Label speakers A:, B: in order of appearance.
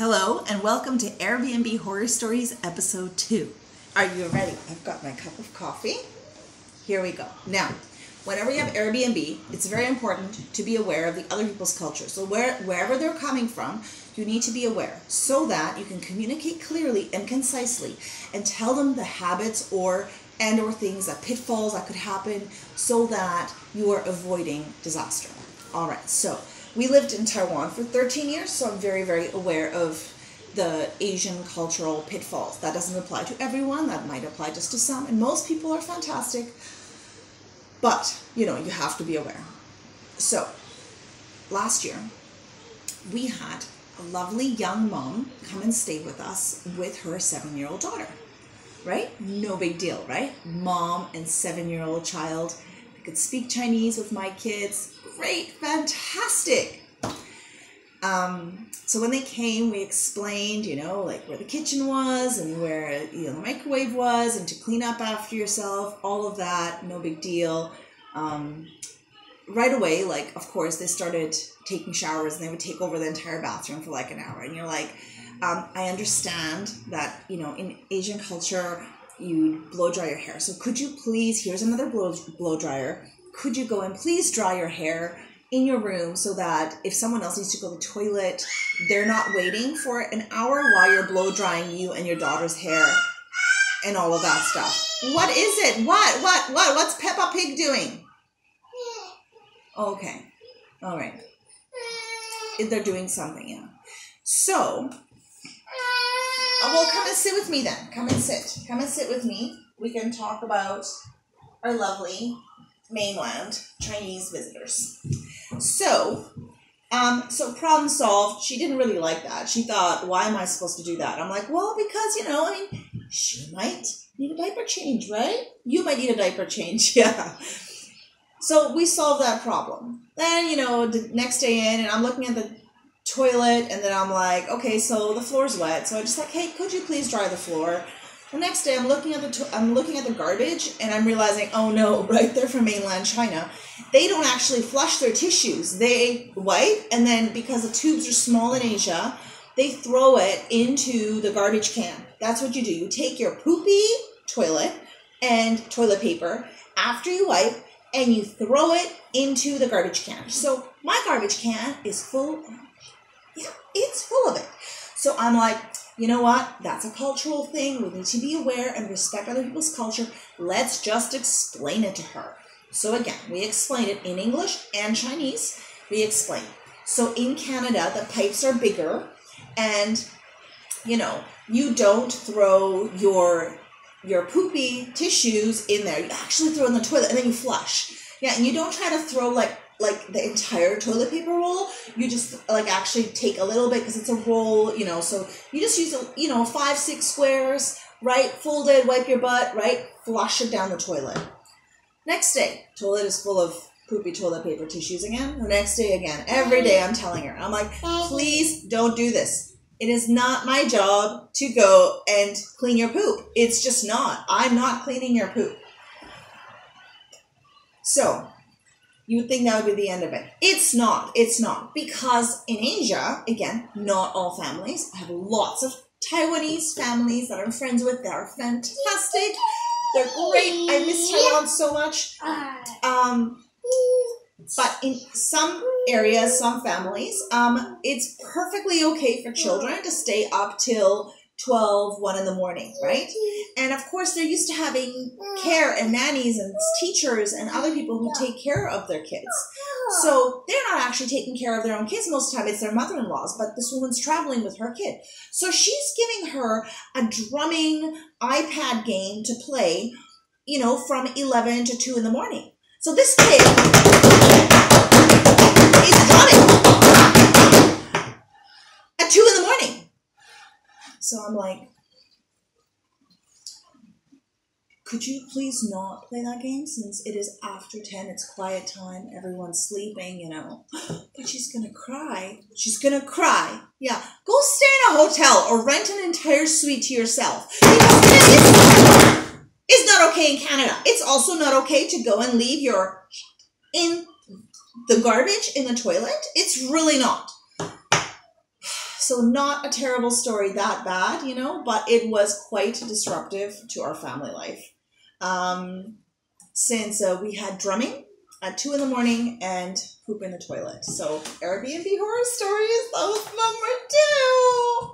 A: Hello and welcome to Airbnb Horror Stories episode 2. Are you ready? I've got my cup of coffee. Here we go. Now, whenever you have Airbnb, it's very important to be aware of the other people's culture. So wherever they're coming from, you need to be aware so that you can communicate clearly and concisely and tell them the habits or things, that pitfalls that could happen so that you are avoiding disaster. All right, so we lived in Taiwan for 13 years, so I'm very, very aware of the Asian cultural pitfalls. That doesn't apply to everyone. That might apply just to some. And most people are fantastic. But, you have to be aware. So, last year, we had a lovely young mom come and stay with us with her 7-year-old daughter. Right? No big deal, right? Mom and 7-year-old child. I could speak Chinese with my kids. Great, fantastic. So when they came, we explained, like where the kitchen was and where, the microwave was and to clean up after yourself, all of that, no big deal. Right away, of course, they started taking showers and they would take over the entire bathroom for an hour. And you're like, I understand that, in Asian culture, you blow dry your hair. So could you please, here's another blow dryer. Could you go and please dry your hair in your room so that if someone else needs to go to the toilet, they're not waiting for an hour while you're blow drying you and your daughter's hair and all of that stuff. What is it? What's Peppa Pig doing? Okay. All right. They're doing something, yeah. So, well, come and sit with me then. Come and sit. Come and sit with me. We can talk about our lovely mainland Chinese visitors. So problem solved. She didn't really like that. She thought, why am I supposed to do that? I'm like, well, because, she might need a diaper change, right? You might need a diaper change, yeah. So we solved that problem. Then, the next day in, and I'm looking at the toilet, and then I'm like, okay, so the floor's wet. So I just like, hey, could you please dry the floor? The next day, I'm looking at the garbage, and I'm realizing, oh no, right there from mainland China, they don't actually flush their tissues. They wipe, and then because the tubes are small in Asia, they throw it into the garbage can. That's what you do. You take your poopy toilet and toilet paper after you wipe, and you throw it into the garbage can. So my garbage can is full. Yeah, it's full of it. So I'm like, you know what? That's a cultural thing. We need to be aware and respect other people's culture. Let's just explain it to her. So again, we explain it in English and Chinese. We explain. So in Canada, the pipes are bigger and, you don't throw your poopy tissues in there. You actually throw in the toilet and then you flush. Yeah, and you don't try to throw like the entire toilet paper roll. You just actually take a little bit because it's a roll, so you just use 5-6 squares, right? Fold it, wipe your butt, right? Flush it down the toilet. Next day, toilet is full of poopy toilet paper tissues again. The next day again. Every day I'm telling her. I'm like, please don't do this. It is not my job to go and clean your poop. It's just not. I'm not cleaning your poop. So, you would think that would be the end of it. It's not. It's not. Because in Asia, again, not all families. I have lots of Taiwanese families that I'm friends with that are fantastic. They're great. I miss Taiwan so much. But in some areas, some families, it's perfectly okay for children to stay up till 1 in the morning, right? And of course, they're used to having care and nannies and teachers and other people who take care of their kids. So they're not actually taking care of their own kids. Most of the time, it's their mother-in-laws, but this woman's traveling with her kid. So she's giving her a drumming iPad game to play, from 11 to 2 in the morning. So this kid is drumming at 2 in the morning. So I'm like, could you please not play that game since it is after 10, it's quiet time, everyone's sleeping, But she's going to cry. She's going to cry. Yeah. Go stay in a hotel or rent an entire suite to yourself. Because it's not okay in Canada. It's also not okay to go and leave your in the garbage in the toilet. It's really not. So not a terrible story that bad, you know, but it was quite disruptive to our family life. Since we had drumming at 2 a.m. and poop in the toilet. So Airbnb horror stories, that was number 2.